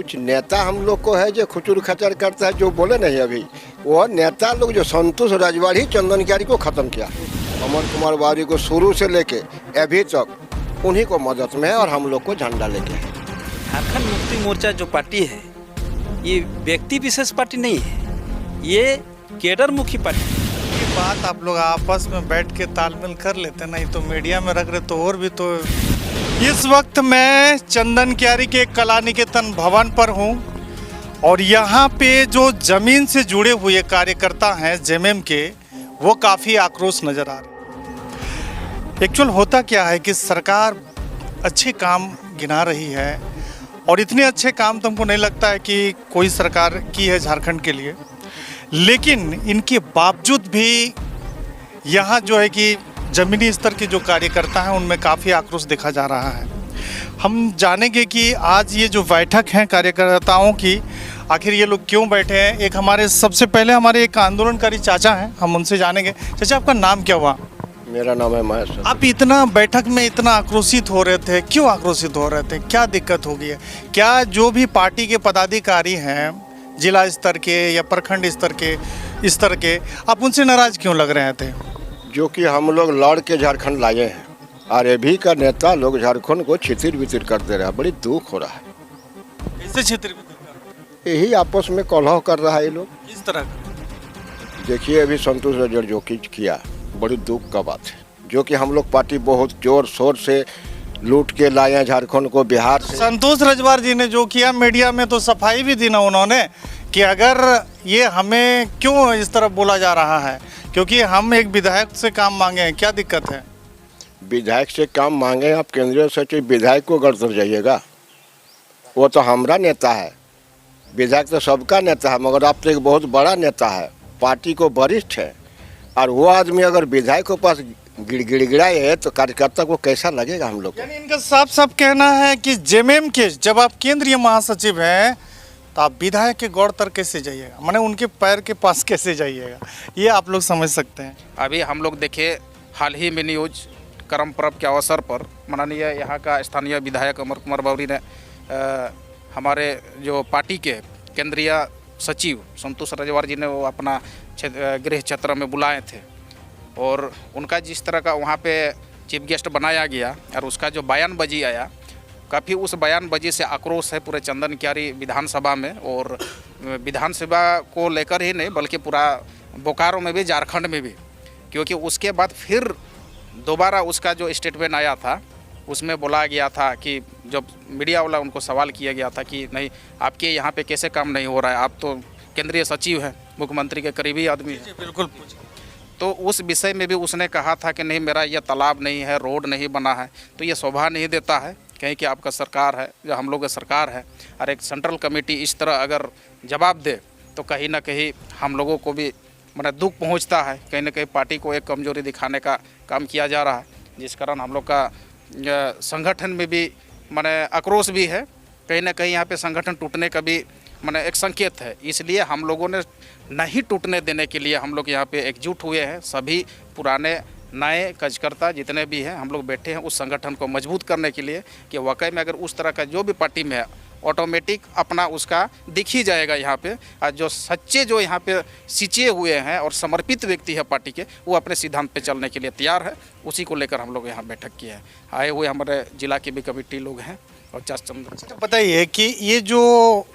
कुछ नेता हम लोग को है जो खुचुर खचर करता है, जो बोले नहीं अभी वो नेता लोग जो संतोष रजवाड़ी ही चंदन क्यारी को ख़त्म किया। अमर कुमार वारी को शुरू से लेके अभी तक उन्हीं को मदद में है और हम लोग को झंडा लेके है। झारखंड मुक्ति मोर्चा जो पार्टी है ये व्यक्ति विशेष पार्टी नहीं है, ये केडर मुखी पार्टी। ये बात आप लोग आपस में बैठ के तालमेल कर लेते, नहीं तो मीडिया में रख रहे तो और भी। तो इस वक्त मैं चंदन क्यारी के कला निकेतन भवन पर हूँ और यहाँ पे जो जमीन से जुड़े हुए कार्यकर्ता हैं जेएमएम के, वो काफ़ी आक्रोश नज़र आ रहे। एक्चुअल होता क्या है कि सरकार अच्छे काम गिना रही है और इतने अच्छे काम तो हमको नहीं लगता है कि कोई सरकार की है झारखंड के लिए, लेकिन इनके बावजूद भी यहाँ जो है कि ज़मीनी स्तर के जो कार्यकर्ता हैं उनमें काफ़ी आक्रोश देखा जा रहा है। हम जानेंगे कि आज ये जो बैठक है कार्यकर्ताओं की, आखिर ये लोग क्यों बैठे हैं। एक हमारे सबसे पहले हमारे एक आंदोलनकारी चाचा हैं, हम उनसे जानेंगे। चाचा, आपका नाम क्या हुआ? मेरा नाम है महेश। आप इतना बैठक में इतना आक्रोशित हो रहे थे, क्यों आक्रोशित हो रहे थे? क्या दिक्कत हो गई है? क्या जो भी पार्टी के पदाधिकारी हैं जिला स्तर के या प्रखंड स्तर के आप उनसे नाराज क्यों लग रहे थे? जो कि हम लोग लड़ के झारखंड लाए हैं और अभी का नेता लोग झारखंड को छितिर बितिर कर दे रहा है। बड़ी दुख हो रहा है। कैसे छितिर बितिर कर रहे हैं? यही आपस में कलह कर रहा है ये लोग। किस तरह का? देखिए अभी संतोष रजवाड़ी जो किया, बड़ी दुख का बात है। जो कि हम लोग पार्टी बहुत जोर शोर से लूट के लाए हैं झारखंड को बिहार से। संतोष रजवाड़ी जी ने जो किया, मीडिया में तो सफाई भी दी ना उन्होंने कि अगर ये हमें क्यों इस तरह बोला जा रहा है, क्योंकि हम एक विधायक से काम मांगे हैं। क्या दिक्कत है? विधायक से काम मांगे आप केंद्रीय सचिव, विधायक को गढ़ जाइएगा? वो तो हमारा नेता है, विधायक तो सबका नेता है, मगर आप तो एक बहुत बड़ा नेता है, पार्टी को वरिष्ठ है, और वो आदमी अगर विधायक के पास गिड़गिड़ाए है तो कार्यकर्ता को कैसा लगेगा हम लोग? यानी इनका साफ साफ कहना है कि जेएमएम के जब आप केंद्रीय महासचिव हैं तो आप विधायक के गौर तर कैसे जाइएगा, माने उनके पैर के पास कैसे जाइएगा, ये आप लोग समझ सकते हैं। अभी हम लोग देखे हाल ही में न्यूज करम पर्व के अवसर पर माननीय यहाँ का स्थानीय विधायक अमर कुमार वारी ने हमारे जो पार्टी के केंद्रीय सचिव संतोष रजवाड़ी जी ने वो अपना गृह क्षेत्र में बुलाए थे और उनका जिस तरह का वहाँ पे चीफ गेस्ट बनाया गया और उसका जो बयानबाजी आया, काफ़ी उस बयानबाजी से आक्रोश है पूरे चंदन क्यारी विधानसभा में, और विधानसभा को लेकर ही नहीं बल्कि पूरा बोकारो में भी, झारखंड में भी। क्योंकि उसके बाद फिर दोबारा उसका जो स्टेटमेंट आया था उसमें बोला गया था कि जब मीडिया वाला उनको सवाल किया गया था कि नहीं आपके यहाँ पे कैसे काम नहीं हो रहा है, आप तो केंद्रीय सचिव हैं, मुख्यमंत्री के करीबी आदमी हैं। बिल्कुल। तो उस विषय में भी उसने कहा था कि नहीं मेरा यह तालाब नहीं है, रोड नहीं बना है, तो ये शोभा नहीं देता है कहीं कि आपका सरकार है, जो हम लोग का सरकार है, और एक सेंट्रल कमेटी इस तरह अगर जवाब दे तो कहीं ना कहीं हम लोगों को भी मतलब दुख पहुंचता है। कहीं ना कहीं पार्टी को एक कमजोरी दिखाने का काम किया जा रहा है, जिस कारण हम लोग का संगठन में भी माने आक्रोश भी है। कहीं ना कहीं यहाँ पे संगठन टूटने का भी माने एक संकेत है। इसलिए हम लोगों ने नहीं टूटने देने के लिए हम लोग यहाँ पे एकजुट हुए हैं। सभी पुराने नए कार्यकर्ता जितने भी हैं हम लोग बैठे हैं उस संगठन को मजबूत करने के लिए कि वाकई में अगर उस तरह का जो भी पार्टी में है ऑटोमेटिक अपना उसका दिख ही जाएगा यहाँ पे। और जो सच्चे जो यहाँ पे सिंचे हुए हैं और समर्पित व्यक्ति है पार्टी के, वो अपने सिद्धांत पे चलने के लिए तैयार है। उसी को लेकर हम लोग यहाँ बैठक किए हैं। आए हुए हमारे जिला के भी कमेटी लोग हैं और चंद्र। बताइए कि ये जो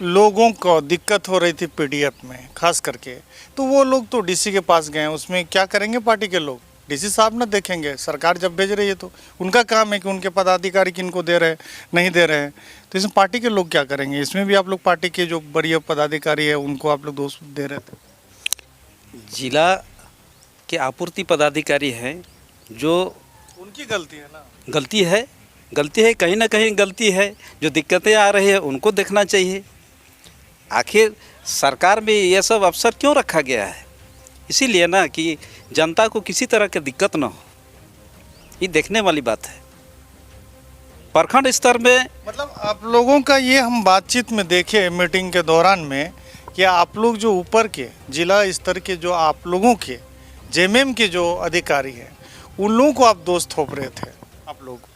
लोगों को दिक्कत हो रही थी पीडीएफ में खास करके, तो वो लोग तो डीसी के पास गए, उसमें क्या करेंगे पार्टी के लोग? डीसी साहब ना देखेंगे, सरकार जब भेज रही है तो उनका काम है कि उनके पदाधिकारी किनको दे रहे नहीं दे रहे हैं, तो इसमें पार्टी के लोग क्या करेंगे? इसमें भी आप लोग पार्टी के जो बड़ी पदाधिकारी है उनको आप लोग दोष दे रहे थे। जिला के आपूर्ति पदाधिकारी हैं जो उनकी गलती है ना? गलती है, कहीं ना कहीं गलती है। जो दिक्कतें आ रही है उनको देखना चाहिए। आखिर सरकार में यह सब अवसर क्यों रखा गया है? इसीलिए ना कि जनता को किसी तरह की दिक्कत ना हो, ये देखने वाली बात है। प्रखंड स्तर में मतलब आप लोगों का ये हम बातचीत में देखे मीटिंग के दौरान में कि आप लोग जो ऊपर के जिला स्तर के जो आप लोगों के जेएमएम के जो अधिकारी हैं उन लोगों को आप दोष थोप रहे थे। आप लोग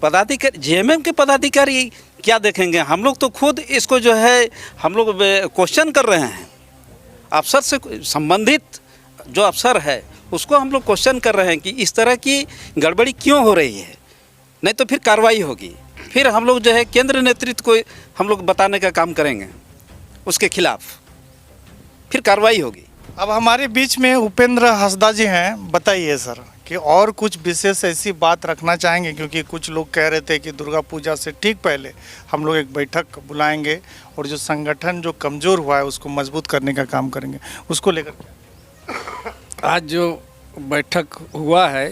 पदाधिकारी जेएमएम के पदाधिकारी क्या देखेंगे? हम लोग तो खुद इसको जो है हम लोग क्वेश्चन कर रहे हैं। अफसर से संबंधित जो अफसर है उसको हम लोग क्वेश्चन कर रहे हैं कि इस तरह की गड़बड़ी क्यों हो रही है, नहीं तो फिर कार्रवाई होगी। फिर हम लोग जो है केंद्र नेतृत्व को हम लोग बताने का काम करेंगे, उसके खिलाफ फिर कार्रवाई होगी। अब हमारे बीच में उपेंद्र हंसदा जी हैं। बताइए सर कि और कुछ विशेष ऐसी बात रखना चाहेंगे, क्योंकि कुछ लोग कह रहे थे कि दुर्गा पूजा से ठीक पहले हम लोग एक बैठक बुलाएंगे और जो संगठन जो कमज़ोर हुआ है उसको मजबूत करने का काम करेंगे, उसको लेकर आज जो बैठक हुआ है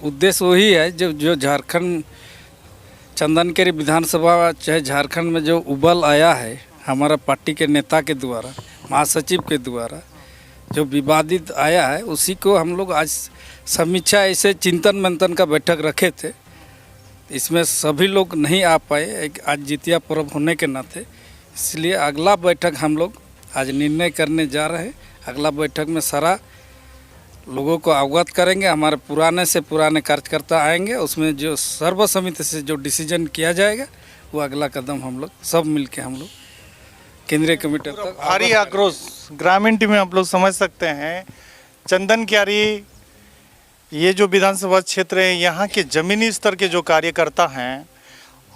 उद्देश्य वही है जो झारखंड चंदनकेरी विधानसभा चाहे झारखंड में जो उबल आया है हमारा पार्टी के नेता के द्वारा, महासचिव के द्वारा जो विवादित आया है, उसी को हम लोग आज समीक्षा ऐसे चिंतन मंथन का बैठक रखे थे। इसमें सभी लोग नहीं आ पाए एक आज जितिया पर्व होने के नाते, इसलिए अगला बैठक हम लोग आज निर्णय करने जा रहे हैं। अगला बैठक में सारा लोगों को अवगत करेंगे, हमारे पुराने से पुराने कार्यकर्ता आएंगे, उसमें जो सर्वसम्मति से जो डिसीजन किया जाएगा वो अगला कदम हम लोग सब मिलके हम लोग केंद्रीय कमेटी तक। भारी आक्रोश ग्रामीण टीम में आप लोग समझ सकते हैं। चंदन क्यारी ये जो विधानसभा क्षेत्र है, यहाँ के ज़मीनी स्तर के जो कार्यकर्ता हैं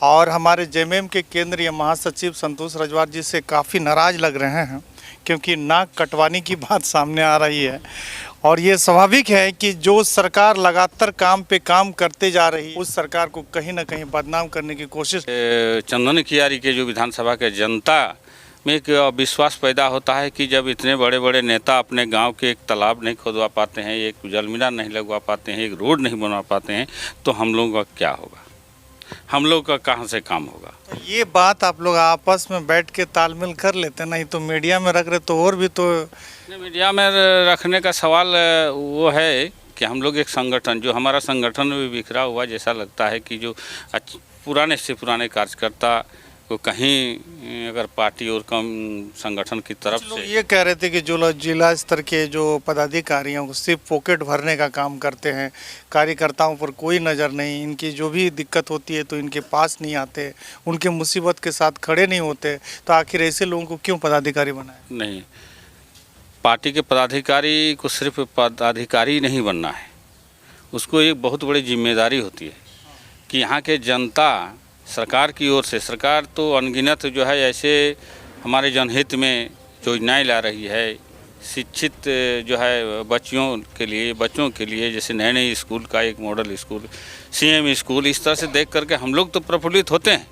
और हमारे जेएमएम के केंद्रीय महासचिव संतोष रजवार जी से काफ़ी नाराज़ लग रहे हैं, क्योंकि नाक कटवाने की बात सामने आ रही है। और ये स्वाभाविक है कि जो सरकार लगातार काम पे काम करते जा रही है, उस सरकार को कहीं ना कहीं बदनाम करने की कोशिश। चंदन कियारी के जो विधानसभा के जनता में एक विश्वास पैदा होता है कि जब इतने बड़े बड़े नेता अपने गांव के एक तालाब नहीं खोदवा पाते हैं, एक जलमीनार नहीं लगवा पाते हैं, एक रोड नहीं बनवा पाते हैं, तो हम लोगों का क्या होगा? हम लोग का कहाँ से काम होगा? तो ये बात आप लोग आपस में बैठ के तालमेल कर लेते, नहीं तो मीडिया में रख रहे तो और भी तो। मीडिया में रखने का सवाल वो है कि हम लोग एक संगठन, जो हमारा संगठन भी बिखरा हुआ जैसा लगता है कि जो पुराने से पुराने कार्यकर्ता को कहीं अगर पार्टी और कम संगठन की तरफ लोग से ये कह रहे थे कि जो जिला स्तर के जो पदाधिकारी हैं वो सिर्फ पॉकेट भरने का काम करते हैं, कार्यकर्ताओं पर कोई नज़र नहीं, इनकी जो भी दिक्कत होती है तो इनके पास नहीं आते, उनके मुसीबत के साथ खड़े नहीं होते, तो आखिर ऐसे लोगों को क्यों पदाधिकारी बनाए? नहीं, पार्टी के पदाधिकारी को सिर्फ पदाधिकारी नहीं बनना है, उसको एक बहुत बड़ी जिम्मेदारी होती है कि यहाँ के जनता सरकार की ओर से, सरकार तो अनगिनत जो है ऐसे हमारे जनहित में योजनाएं ला रही है, शिक्षित जो है बच्चों के लिए जैसे नए नए स्कूल का एक मॉडल स्कूल, सीएम स्कूल, इस तरह से देख करके हम लोग तो प्रफुल्लित होते हैं।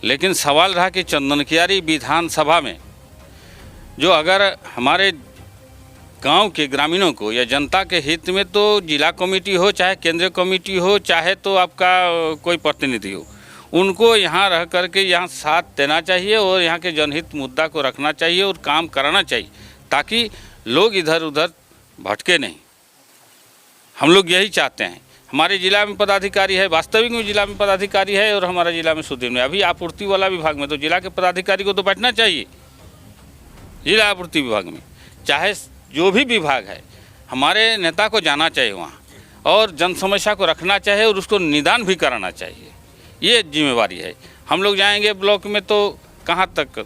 लेकिन सवाल रहा कि चंदन कियारी विधानसभा में जो अगर हमारे गांव के ग्रामीणों को या जनता के हित में, तो जिला कमेटी हो चाहे केंद्रीय कमेटी हो चाहे तो आपका कोई प्रतिनिधि हो, उनको यहाँ रह करके यहाँ साथ देना चाहिए और यहाँ के जनहित मुद्दा को रखना चाहिए और काम कराना चाहिए, ताकि लोग इधर उधर भटके नहीं। हम लोग यही चाहते हैं। हमारे जिला में पदाधिकारी है, वास्तविक में जिला में पदाधिकारी है और हमारा जिला में सुदीन में अभी आपूर्ति वाला विभाग में तो जिला के पदाधिकारी को तो बैठना चाहिए जिला आपूर्ति विभाग में, चाहे जो भी विभाग है, हमारे नेता को जाना चाहिए वहाँ और जन समस्या को रखना चाहिए और उसको निदान भी कराना चाहिए। ये जिम्मेवारी है। हम लोग जाएंगे ब्लॉक में तो कहाँ तक?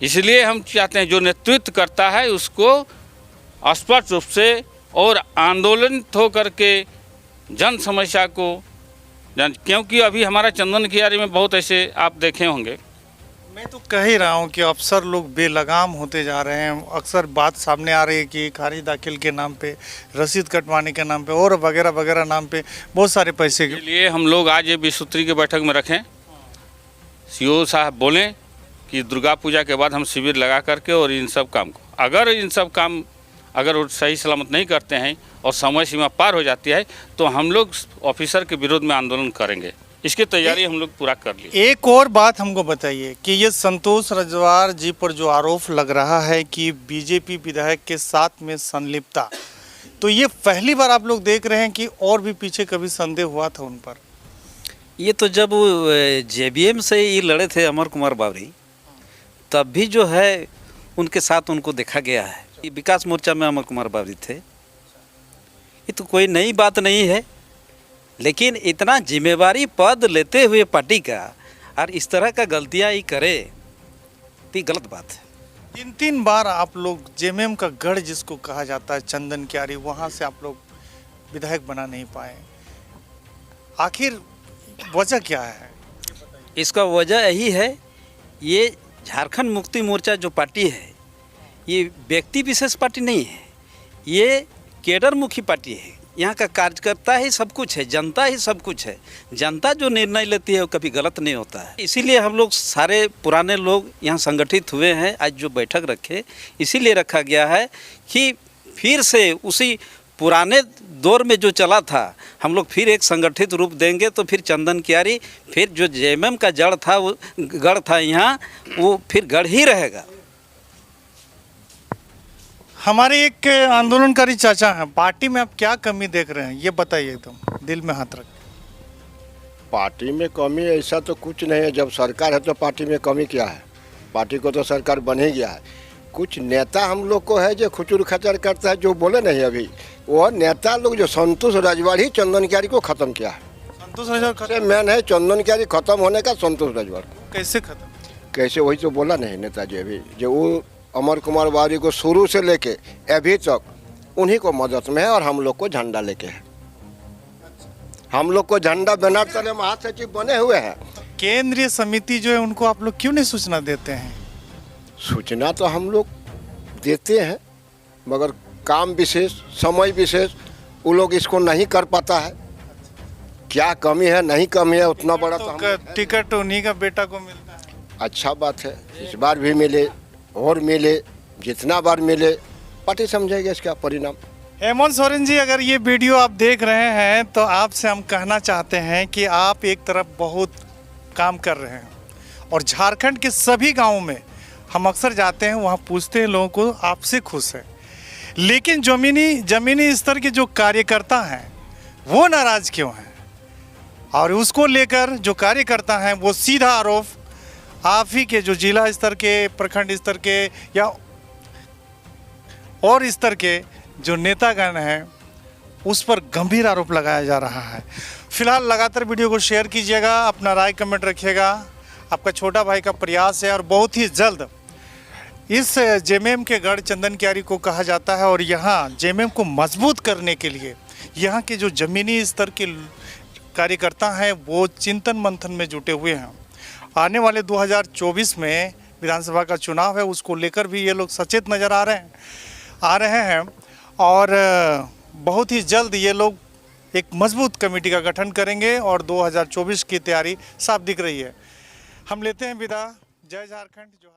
इसलिए हम चाहते हैं जो नेतृत्व करता है उसको स्पष्ट रूप से और आंदोलित हो करके जन समस्या को क्योंकि अभी हमारा चंदन कियारी में बहुत ऐसे आप देखे होंगे। मैं तो कह ही रहा हूँ कि अफसर लोग बेलगाम होते जा रहे हैं। अक्सर बात सामने आ रही है कि खारिज दाखिल के नाम पे, रसीद कटवाने के नाम पे और वगैरह वगैरह नाम पे बहुत सारे पैसे के लिए हम लोग आज ये 20 सूत्री की बैठक में रखें। सीओ साहब बोलें कि दुर्गा पूजा के बाद हम शिविर लगा करके और इन सब काम को अगर वो सही सलामत नहीं करते हैं और समय सीमा पार हो जाती है तो हम लोग ऑफिसर के विरोध में आंदोलन करेंगे। इसकी तैयारी हम लोग पूरा कर ली। एक और बात हमको बताइए कि ये संतोष रजवार जी पर जो आरोप लग रहा है कि बीजेपी विधायक के साथ में संलिप्तता, तो ये पहली बार आप लोग देख रहे हैं कि और भी पीछे कभी संदेह हुआ था उन पर? ये तो जब जेबीएम से ये लड़े थे अमर कुमार बावरी, तब भी जो है उनके साथ उनको देखा गया है। विकास मोर्चा में अमर कुमार बावरी थे, ये तो कोई नई बात नहीं है। लेकिन इतना जिम्मेवारी पद लेते हुए पार्टी का और इस तरह का गलतियाँ ही करे तो ये गलत बात है। 3 बार आप लोग जेएमएम का गढ़ जिसको कहा जाता है चंदन क्यारी, वहाँ से आप लोग विधायक बना नहीं पाए, आखिर वजह क्या है? इसका वजह यही है, ये झारखंड मुक्ति मोर्चा जो पार्टी है ये व्यक्ति विशेष पार्टी नहीं है, ये केडर मुखी पार्टी है। यहाँ का कार्यकर्ता ही सब कुछ है, जनता ही सब कुछ है। जनता जो निर्णय लेती है वो कभी गलत नहीं होता है। इसीलिए हम लोग सारे पुराने लोग यहाँ संगठित हुए हैं। आज जो बैठक रखे इसीलिए रखा गया है कि फिर से उसी पुराने दौर में जो चला था हम लोग फिर एक संगठित रूप देंगे, तो फिर चंदन क्यारी फिर जो जेएमएम का जड़ था, वो गढ़ था यहाँ, वो फिर गढ़ ही रहेगा। हमारे एक आंदोलनकारी चाचा हैं, पार्टी में आप क्या कमी देख रहे हैं ये बताइए, एकदम दिल में हाथ रख। पार्टी में कमी ऐसा तो कुछ नहीं है, जब सरकार है तो पार्टी में कमी क्या है? पार्टी को तो सरकार बन ही गया है। कुछ नेता हम लोग को है जो खुचुर खचर करता है, जो बोले नहीं अभी, वो नेता लोग जो संतोष रजवाड़ ही चंदन क्यारी को ख़त्म किया है। संतोष रजवाड़ मैन है चंदन क्यारी ख़त्म होने का, संतोष रजवाड़ कैसे खत्म? कैसे, वही तो बोला नहीं नेताजी अभी, जो वो अमर कुमार वारी को शुरू से लेके अभी तक उन्हीं को मदद में है और हम लोग को झंडा लेके है। हम लोग को झंडा बैनर तले महासचिव बने हुए हैं। केंद्रीय समिति जो है उनको आप लोग क्यों नहीं सूचना देते हैं? सूचना तो हम लोग देते हैं, मगर काम विशेष, समय विशेष वो लोग इसको नहीं कर पाता है। क्या कमी है, नहीं कमी है, उतना बड़ा तो हम टिकट उन्हीं का बेटा को मिलता है। अच्छा बात है, इस बार भी मिले और मिले, जितना बार मिले पार्टी समझेगी इसका परिणाम। हेमंत सोरेन जी, अगर ये वीडियो आप देख रहे हैं तो आपसे हम कहना चाहते हैं कि आप एक तरफ बहुत काम कर रहे हैं और झारखंड के सभी गांवों में हम अक्सर जाते हैं, वहाँ पूछते हैं लोगों को आपसे खुश है, लेकिन जमीनी स्तर के जो कार्यकर्ता हैं वो नाराज़ क्यों हैं? और उसको लेकर जो कार्यकर्ता हैं वो सीधा आरोप आप ही के जो जिला स्तर के, प्रखंड स्तर के या और स्तर के जो नेतागण हैं उस पर गंभीर आरोप लगाया जा रहा है। फिलहाल लगातार वीडियो को शेयर कीजिएगा, अपना राय कमेंट रखिएगा। आपका छोटा भाई का प्रयास है और बहुत ही जल्द इस जेएमएम के गढ़ चंदन क्यारी को कहा जाता है और यहाँ जेएमएम को मजबूत करने के लिए यहाँ के जो ज़मीनी स्तर के कार्यकर्ता हैं वो चिंतन मंथन में जुटे हुए हैं। आने वाले 2024 में विधानसभा का चुनाव है, उसको लेकर भी ये लोग सचेत नज़र आ रहे हैं और बहुत ही जल्द ये लोग एक मजबूत कमेटी का गठन करेंगे और 2024 की तैयारी साफ दिख रही है। हम लेते हैं विदा। जय झारखंड।